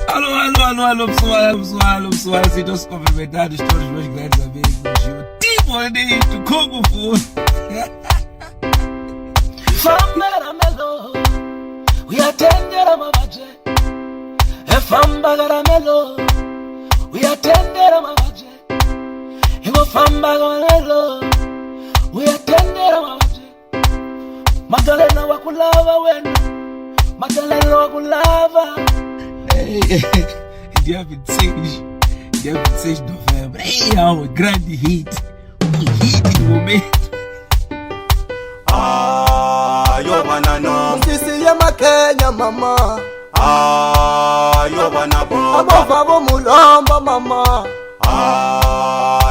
Alô, pessoal, sinto os cumprimentados todos os meus grandes amigos. Tipo bonito, como for. Fambagara melo, uyatendera mabaje. Fambagara melo, uyatendera mabaje. Ibo fambagara melo, uyatendera mabaje. Magdalena wakulava wena, Magdalena wakulava. Hey, dia 26 de novembro. Hey, é um grande hit. Hit do momento. Yo banana Msisi ya Makenya mama yo bana boba Amova bo mulomba mama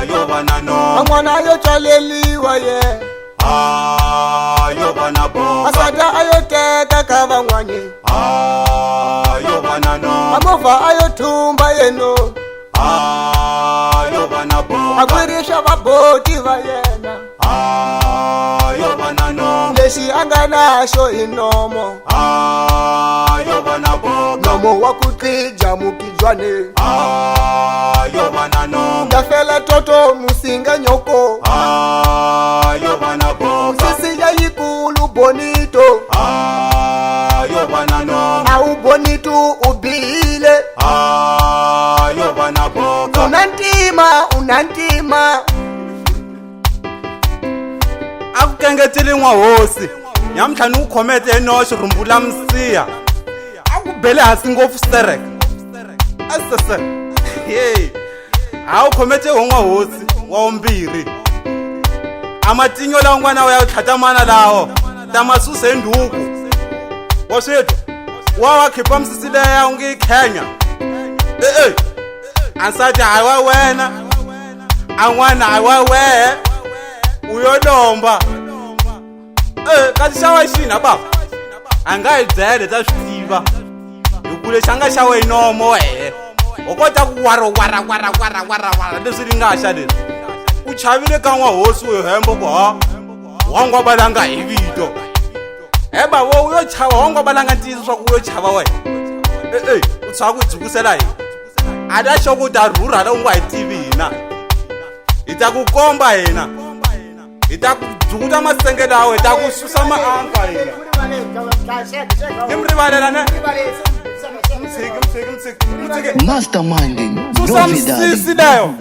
yo banana Amwana yo chaleliwa ye yo bana boba Asada ayo teka kabangwanye yo banana Amova ayo tumba yeno yo bana boba Agwirisha baboti vayena yo banana Leshi anganasho inomo yo bana boba Nomo wakutija mukijwane yo banana Ndafela toto musinga nyoko yo bana boba Sisi ya yikulu bonito yo banana Au bonito ubile yo bana boba Unantima akukengeteli n'wahosi nyamutlhani u khomete enoxo rhumbula misiya a ku bele hansi ngopfu sterek asese ye a wu khomete ho n'wahosi wa wumbirhi a matinyo lawa n'wana wa ya ku tlhata mana lawo ta masuse nduku wa swethu wa khipha misisi leya u nge yi khenya ansati hayi wa wena a n'wana hayi wa wehe u yo lomba kasi xawa xina bava a nga yi byele ta swi tiva hi ku lexi a nga xawa inomo wehe u kota ku wara leswi ri nga xa leswi u chavile ka n'wahosi u hemba ku wa ngwabalanga hi vito he bavo u yo chava wa ngwabalanga ntiyiso swa ku u yo chava wena u tshwa ku dzhukusela hi a da xo ku ta rhurha la u nga hi tivi hina hi ta ku komba hina hi ta ku dzukuta masenge lawa hi ta ku susa maanka hina ni mi rivalela ne Masterminding susa misisi leyo